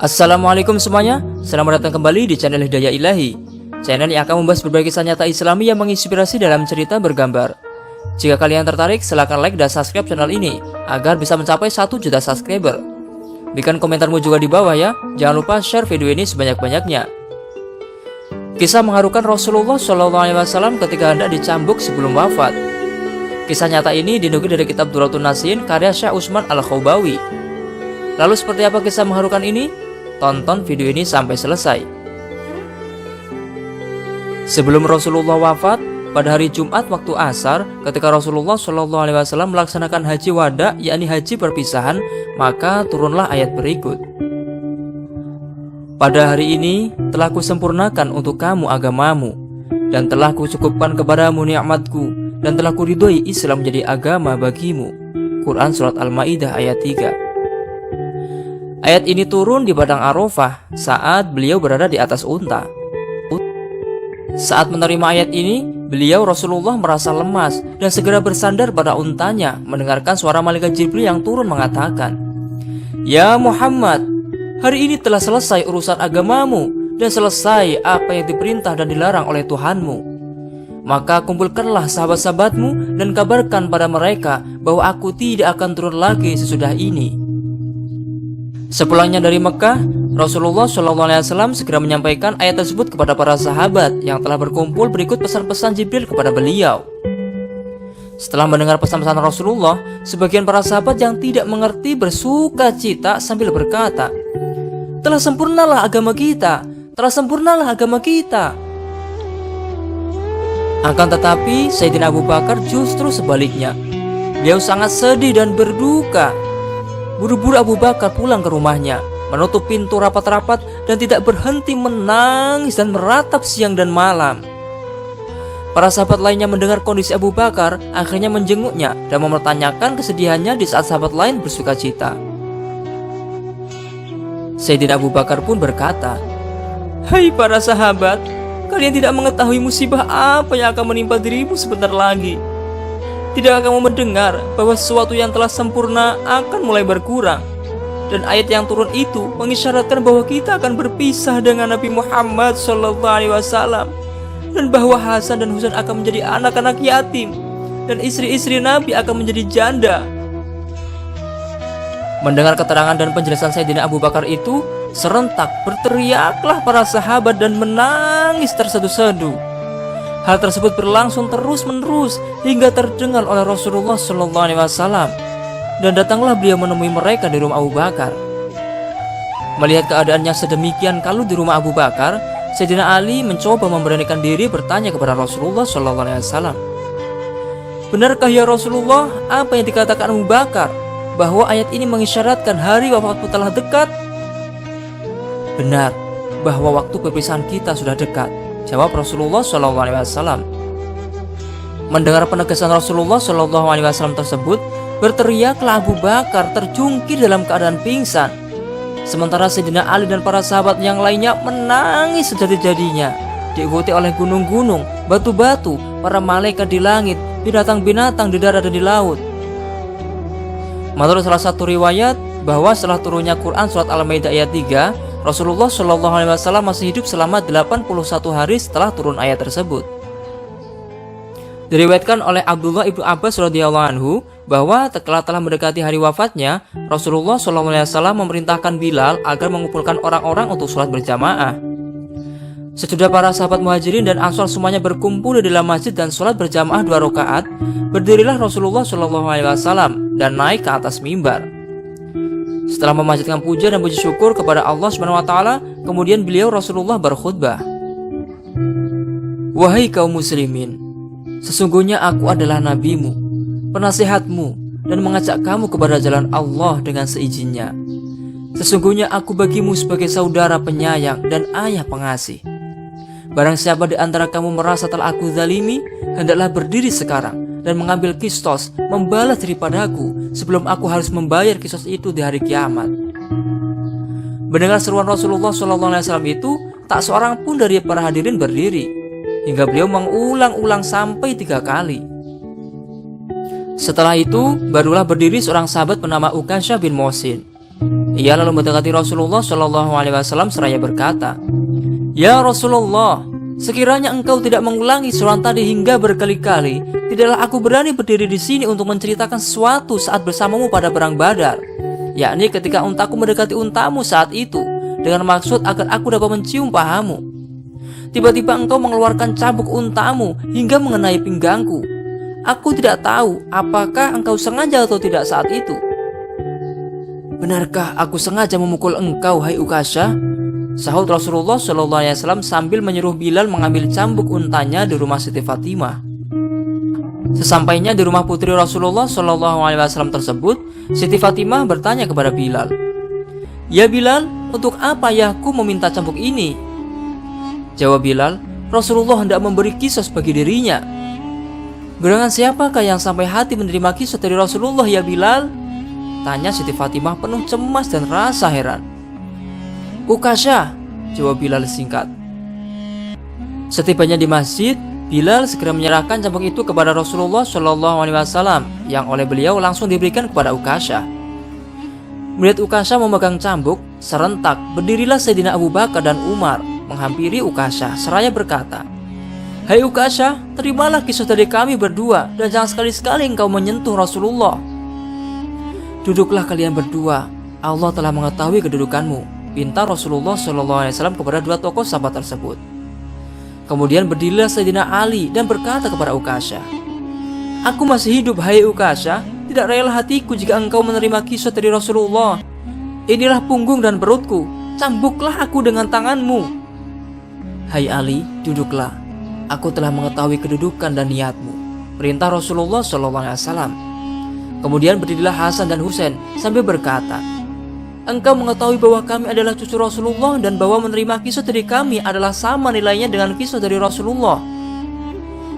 Assalamualaikum semuanya, selamat datang kembali di channel Hidayah Ilahi, channel yang akan membahas berbagai kisah nyata Islami yang menginspirasi dalam cerita bergambar. Jika kalian tertarik, silahkan like dan subscribe channel ini agar bisa mencapai 1 juta subscriber. Berikan komentarmu juga di bawah ya, jangan lupa share video ini sebanyak-banyaknya. Kisah mengharukan Rasulullah SAW ketika hendak dicambuk sebelum wafat. Kisah nyata ini dinukil dari kitab Durratun Nasin karya Syekh Utsman Al-Khawbawi. Lalu seperti apa kisah mengharukan ini? Tonton video ini sampai selesai. Sebelum Rasulullah wafat, pada hari Jumat waktu asar, ketika Rasulullah SAW melaksanakan haji wada, yakni haji perpisahan, maka turunlah ayat berikut. Pada hari ini telah kusempurnakan untuk kamu agamamu, dan telah kucukupkan kepadamu nikmatku, dan telah kuridhoi Islam menjadi agama bagimu. Quran Surat Al-Ma'idah ayat 3. Ayat ini turun di padang Arafah saat beliau berada di atas unta. Saat menerima ayat ini, beliau Rasulullah merasa lemas dan segera bersandar pada untanya mendengarkan suara malaikat Jibril yang turun mengatakan, "Ya Muhammad, hari ini telah selesai urusan agamamu dan selesai apa yang diperintah dan dilarang oleh Tuhanmu. Maka kumpulkanlah sahabat-sahabatmu dan kabarkan pada mereka bahwa aku tidak akan turun lagi sesudah ini." Sepulangnya dari Mekah, Rasulullah SAW segera menyampaikan ayat tersebut kepada para sahabat yang telah berkumpul berikut pesan-pesan Jibril kepada beliau. Setelah mendengar pesan-pesan Rasulullah, sebagian para sahabat yang tidak mengerti bersuka cita sambil berkata, "Telah sempurnalah agama kita, telah sempurnalah agama kita." Akan tetapi Sayyidina Abu Bakar justru sebaliknya. Beliau sangat sedih dan berduka. Buru-buru Abu Bakar pulang ke rumahnya, menutup pintu rapat-rapat dan tidak berhenti menangis dan meratap siang dan malam. Para sahabat lainnya mendengar kondisi Abu Bakar, akhirnya menjenguknya dan mempertanyakan kesedihannya di saat sahabat lain bersuka cita. Sayyidina Abu Bakar pun berkata, "Hai para sahabat, kalian tidak mengetahui musibah apa yang akan menimpa dirimu sebentar lagi. Tidak kamu mendengar bahwa sesuatu yang telah sempurna akan mulai berkurang? Dan ayat yang turun itu mengisyaratkan bahwa kita akan berpisah dengan Nabi Muhammad SAW, dan bahwa Hasan dan Husain akan menjadi anak-anak yatim, dan istri-istri Nabi akan menjadi janda." Mendengar keterangan dan penjelasan Sayyidina Abu Bakar itu, serentak berteriaklah para sahabat dan menangis terseduh-seduh. Hal tersebut berlangsung terus-menerus hingga terdengar oleh Rasulullah SAW, dan datanglah beliau menemui mereka di rumah Abu Bakar. Melihat keadaannya sedemikian kalut di rumah Abu Bakar, Sayyidina Ali mencoba memberanikan diri bertanya kepada Rasulullah SAW, "Benarkah ya Rasulullah apa yang dikatakan Abu Bakar, bahwa ayat ini mengisyaratkan hari wafatmu telah dekat?" "Benar, bahwa waktu perpisahan kita sudah dekat," jawab Rasulullah SAW. Mendengar penegasan Rasulullah SAW tersebut, berteriaklah Abu Bakar terjungkir dalam keadaan pingsan. Sementara Sayyidina Ali dan para sahabat yang lainnya menangis sejadi-jadinya, diikuti oleh gunung-gunung, batu-batu, para malaikat di langit, binatang-binatang di darat dan di laut. Menurut salah satu riwayat, bahwa setelah turunnya Quran Surat Al-Ma'idah ayat 3, Rasulullah SAW masih hidup selama 81 hari setelah turun ayat tersebut. Diriwayatkan oleh Abdullah ibnu Abbas radhiyallahu anhu bahwa telah mendekati hari wafatnya, Rasulullah SAW memerintahkan Bilal agar mengumpulkan orang-orang untuk sholat berjamaah. Sesudah para sahabat Muhajirin dan Ansor semuanya berkumpul di dalam masjid dan sholat berjamaah 2 rakaat, berdirilah Rasulullah SAW dan naik ke atas mimbar. Setelah memanjatkan puja dan puji syukur kepada Allah SWT, kemudian beliau Rasulullah berkhutbah, "Wahai kaum muslimin, sesungguhnya aku adalah nabimu, penasihatmu, dan mengajak kamu kepada jalan Allah dengan seizinnya. Sesungguhnya aku bagimu sebagai saudara penyayang dan ayah pengasih. Barang siapa di antara kamu merasa telah aku zalimi, hendaklah berdiri sekarang dan mengambil kistos, membalas daripadaku sebelum aku harus membayar kistos itu di hari kiamat." Mendengar seruan Rasulullah SAW itu, tak seorang pun dari para hadirin berdiri, hingga beliau mengulang-ulang sampai 3 kali. Setelah itu, barulah berdiri seorang sahabat bernama Uqasyah bin Muhsin. Ia lalu mendekati Rasulullah Shallallahu Alaihi Wasallam seraya berkata, "Ya Rasulullah, sekiranya engkau tidak mengulangi surat tadi hingga berkali-kali, tidaklah aku berani berdiri di sini untuk menceritakan sesuatu saat bersamamu pada perang Badar, yakni ketika untaku mendekati untamu saat itu, dengan maksud agar aku dapat mencium pahamu. Tiba-tiba engkau mengeluarkan cambuk untamu hingga mengenai pinggangku. Aku tidak tahu apakah engkau sengaja atau tidak saat itu." "Benarkah aku sengaja memukul engkau, hai Ukasha?" sahut Rasulullah SAW sambil menyuruh Bilal mengambil cambuk untanya di rumah Siti Fatimah. Sesampainya di rumah putri Rasulullah SAW tersebut, Siti Fatimah bertanya kepada Bilal, "Ya Bilal, untuk apa ayahku meminta cambuk ini?" Jawab Bilal, "Rasulullah hendak memberi kisos bagi dirinya." "Gerangan siapakah yang sampai hati menerima kisos dari Rasulullah, ya Bilal?" tanya Siti Fatimah penuh cemas dan rasa heran. "Ukasha," jawab Bilal singkat. Setibanya di masjid, Bilal segera menyerahkan cambuk itu kepada Rasulullah SAW, yang oleh beliau langsung diberikan kepada Ukasha. Melihat Ukasha memegang cambuk, serentak berdirilah Sayyidina Abu Bakar dan Umar menghampiri Ukasha seraya berkata, "Hai Ukasha, terimalah kisos dari kami berdua dan jangan sekali-sekali engkau menyentuh Rasulullah." "Duduklah kalian berdua, Allah telah mengetahui kedudukanmu," pinta Rasulullah SAW kepada dua tokoh sahabat tersebut. Kemudian berdirilah Sayyidina Ali dan berkata kepada Ukasha, "Aku masih hidup, hai Ukasha. Tidak rela hatiku jika engkau menerima kisah dari Rasulullah. Inilah punggung dan perutku, cambuklah aku dengan tanganmu." "Hai Ali, duduklah. Aku telah mengetahui kedudukan dan niatmu," perintah Rasulullah SAW. Kemudian berdirilah Hasan dan Husain sambil berkata, "Engkau mengetahui bahwa kami adalah cucu Rasulullah dan bahwa menerima kisah dari kami adalah sama nilainya dengan kisah dari Rasulullah.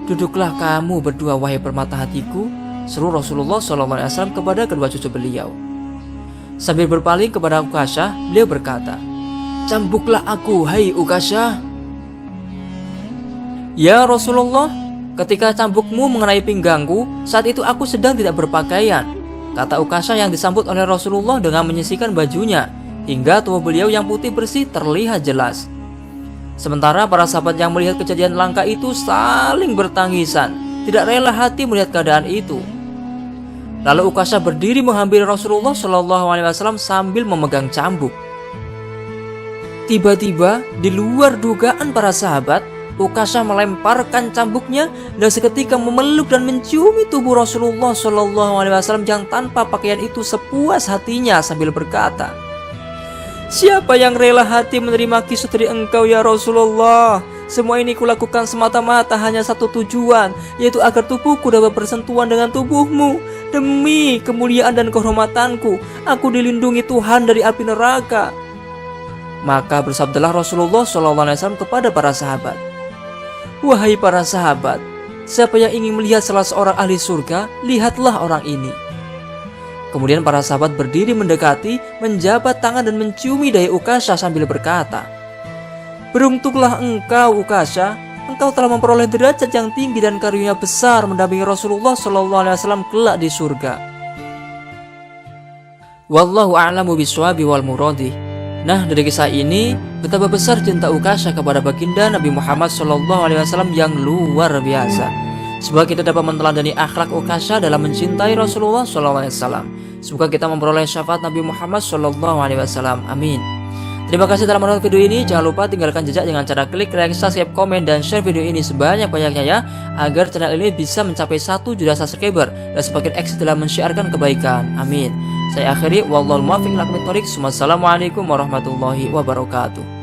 Duduklah kamu berdua, wahai permata hatiku," seru Rasulullah SAW kepada kedua cucu beliau. Sambil berpaling kepada Ukasha, beliau berkata, "Cambuklah aku, hai Ukasha." "Ya Rasulullah, ketika cambukmu mengenai pinggangku, saat itu aku sedang tidak berpakaian," kata Ukasha yang disambut oleh Rasulullah dengan menyisikan bajunya hingga tubuh beliau yang putih bersih terlihat jelas. Sementara para sahabat yang melihat kejadian langka itu saling bertangisan, tidak rela hati melihat keadaan itu. Lalu Ukasha berdiri menghampiri Rasulullah SAW sambil memegang cambuk. Tiba-tiba di luar dugaan para sahabat, Ukasha melemparkan cambuknya dan seketika memeluk dan menciumi tubuh Rasulullah SAW yang tanpa pakaian itu sepuas hatinya sambil berkata, "Siapa yang rela hati menerima kisah dari engkau, ya Rasulullah? Semua ini kulakukan semata-mata hanya satu tujuan, yaitu agar tubuhku dapat bersentuhan dengan tubuhmu. Demi kemuliaan dan kehormatanku, aku dilindungi Tuhan dari api neraka." Maka bersabdalah Rasulullah SAW kepada para sahabat, "Wahai para sahabat, siapa yang ingin melihat salah seorang ahli surga, lihatlah orang ini." Kemudian para sahabat berdiri mendekati, menjabat tangan dan menciumi dahi Ukasha sambil berkata, "Beruntunglah engkau Ukasha, engkau telah memperoleh derajat yang tinggi dan karunia besar mendampingi Rasulullah SAW kelak di surga." Wallahu a'lamu bishwabi wal muradi. Nah, dari kisah ini betapa besar cinta Ukasha kepada baginda Nabi Muhammad SAW yang luar biasa. Semoga kita dapat meneladani akhlak Ukasha dalam mencintai Rasulullah SAW. Semoga kita memperoleh syafaat Nabi Muhammad SAW. Amin. Terima kasih telah menonton video ini. Jangan lupa tinggalkan jejak dengan cara klik like, subscribe, komen, dan share video ini sebanyak-banyaknya ya, agar channel ini bisa mencapai 1 juta subscriber dan semakin eksis dalam mensiarkan kebaikan. Amin. Saya akhiri, wallahul muwaffiq ila aqwamit thoriq. Wassalamualaikum warahmatullahi wabarakatuh.